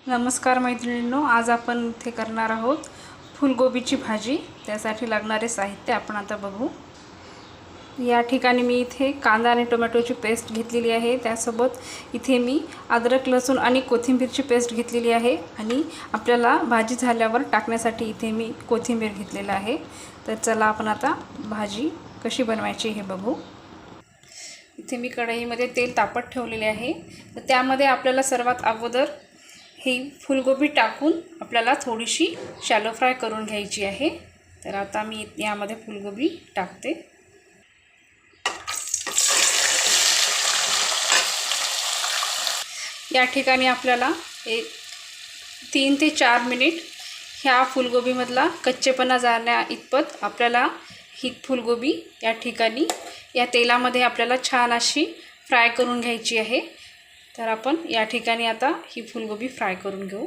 नमस्कार मैत्रिणींनो, आज आपण इथे करणार आहोत फुलगोबीची भाजी। त्यासाठी लागणारे साहित्य आपण आता बघू। या ठिकाणी मी इथे कांदा आणि टोमॅटोची पेस्ट घेतलेली आहे। त्यासोबत इथे मी अद्रक लसूण आणि कोथिंबीरची पेस्ट घेतलेली आहे आणि आपल्याला भाजी झाल्यावर टाकण्यासाठी इथे मी कोथिंबीर घेतलेला आहे। तर चला आपण आता भाजी कशी बनवायची हे बघू। इथे मी कढईमध्ये तेल तापत ठेवलेले आहे। तर त्यामध्ये आपल्याला सर्वात अगोदर ही फुलगोबी टाकून आपल्याला थोडीशी शॅलो फ्राय करून घ्यायची आहे। तर आता मी यामध्ये फुलगोबी टाकते। या ठिकाणी आपल्याला 3 ते 4 मिनिट ह्या फुलगोबीमधला कच्चेपणा जाण्या इतपत आपल्याला ही फुलगोबी या ठिकाणी या तेलामध्ये आपल्याला छान अशी फ्राय करून घ्यायची आहे। तर आपण या ठिकाणी आता ही फुलगोबी फ्राय करून घेऊ।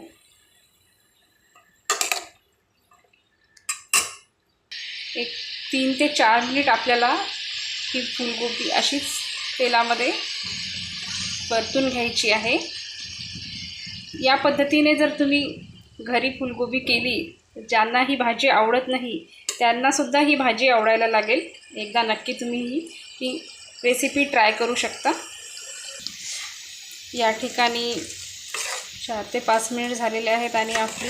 एक 3 ते 4 मिनिट आपल्याला ही फुलगोबी अशीच तेलामध्ये परतून घ्यायची आहे। या पद्धतीने जर तुम्ही घरी फुलगोबी केली तर ज्यांना ही भाजी आवडत नाही त्यांना सुद्धा ही भाजी आवडायला लागेल। एकदा नक्की तुम्ही ही रेसिपी ट्राय करू शकता। या ठिकाणी 4 ते 5 मिनिट झालेले आहेत आणि आपली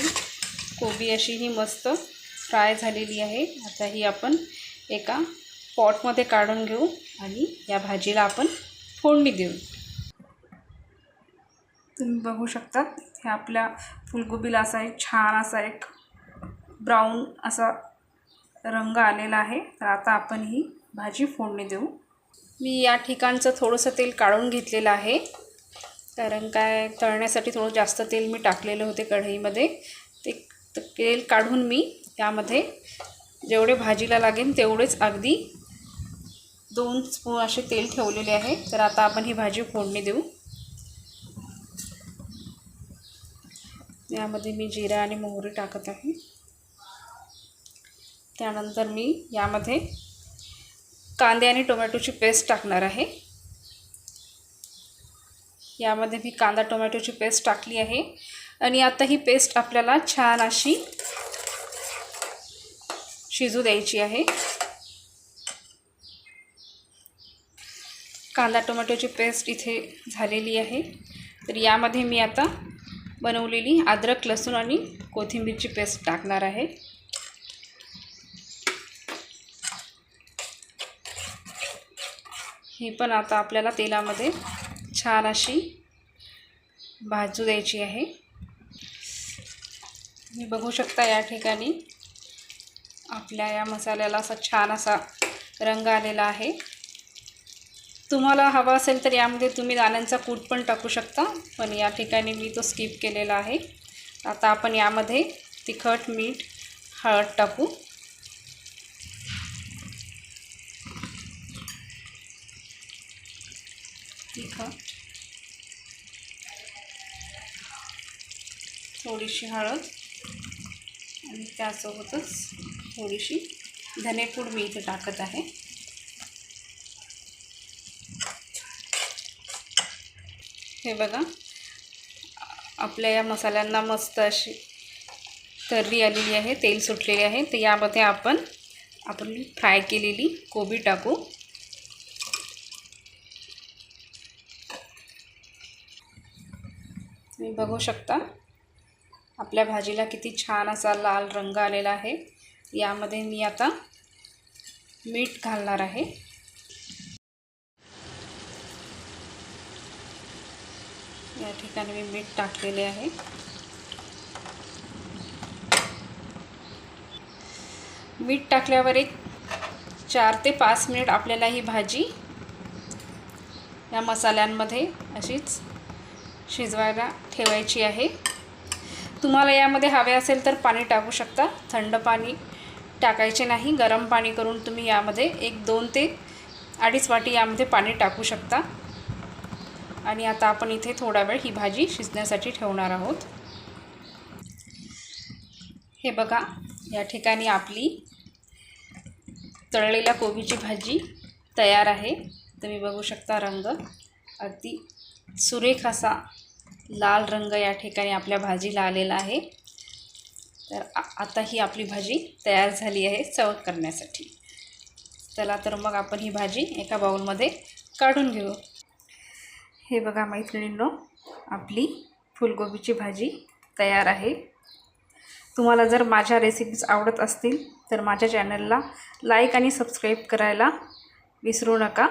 कोबी अशी ही मस्त फ्राय झालेली आहे। आता ही आपण एका पॉटमध्ये काढून घेऊ आणि या भाजीला आपण फोडणी देऊ। तुम्ही बघू शकता हे आपल्या फुलगोबीला असा एक छान असा एक ब्राऊन असा रंग आलेला आहे। तर आता आपण ही भाजी फोडणी देऊ। मी या ठिकाणचं थोडंसं तेल काढून घेतलेलं आहे, कारण काय तळण्यासाठी थोडं जास्त तेल मी टाकलेलं होते कढईमध्ये। ते तेल काढून मी यामध्ये जेवढे भाजीला लागेल तेवढेच अगदी 2 स्पून असे तेल ठेवलेले आहे। तर आता आपण ही भाजी फोडणी देऊ। यामध्ये मी जिरा आणि मोहरी टाकत आहे। त्यानंतर मी यामध्ये कांदे आणि टोमॅटोची पेस्ट टाकणार आहे। यामध्ये मी कांदा टोमॅटोची पेस्ट टाकली आहे आणि आता ही पेस्ट आपल्याला छान अशी शिजू द्यायची आहे। कांदा टोमॅटोची पेस्ट इथे झालेली आहे। तर यामध्ये मी आता बनवलेली अद्रक लसूण आणि कोथिंबीरची पेस्ट टाकणार आहे। ही पण आता आपल्याला तेलामध्ये छान अशी भाजू द्यायची आहे। तुम्ही बघू शकता या ठिकाणी आपल्या या मसाल्याला असा छान असा रंग आलेला आहे। तुम्हाला हवा असेल तर यामध्ये तुम्ही दाण्यांचा कूट पण टाकू शकता, पण या ठिकाणी मी तो स्किप केलेला आहे। आता आपण यामध्ये तिखट, मीठ, हळद टाकू। तिखट, थोडीशी हळद आणि त्यासोबतच थोडीशी धनेपूड मी इथे टाकत आहे। हे बघा आपल्या या मसाल्यांना मस्त अशी तर्री आलेली आहे, तेल सुटलेले आहे। तर यामध्ये आपण फ्राय केलेली कोबी टाकू। तुम्ही बघू शकता आपल्या भाजीला किती छान असा लाल रंग आलेला आहे। यामध्ये मी आता मीठ घालणार आहे। या ठिकाणी मी मीठ टाकलेले आहे। मीठ टाकल्यावर एक 4 ते 5 मिनिट आपल्याला ही भाजी या मसाल्यांमध्ये अशीच शिजवायला ठेवायची आहे। तुम्हाला यामध्ये हवे असेल तर पाणी टाकू शकता। थंड पाणी टाकायचे नाही, गरम पाणी करून तुम्ही यामध्ये 1-2 ते 2.5 वाटी यामध्ये पाणी टाकू शकता। आणि आता आपण इथे थोडा वेळ ही भाजी शिजण्यासाठी ठेवणार आहोत। हे बघा या ठिकाणी आपली तळलेल्या कोबीची भाजी तयार आहे। तुम्ही बघू शकता रंग अगदी सुरेख असा लाल रंग या ठिकाणी आपल्या भाजीला आलेला आहे। तर आता ही आपली भाजी तयार झाली आहे सर्व करण्यासाठी। चला तर मग आपण ही भाजी एका बाउलमध्ये काढून घेऊ। हे बघा मैत्रिणींनो, आपली फुलगोबीची भाजी तयार आहे। तुम्हाला जर माझ्या रेसिपीज आवडत असतील तर माझ्या चॅनलला लाईक आणि सबस्क्राईब करायला विसरू नका।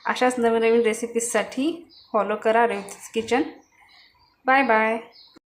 अशाच नवीन रेसिपीजसाठी फॉलो करा रेवतीज किचन। Bye bye.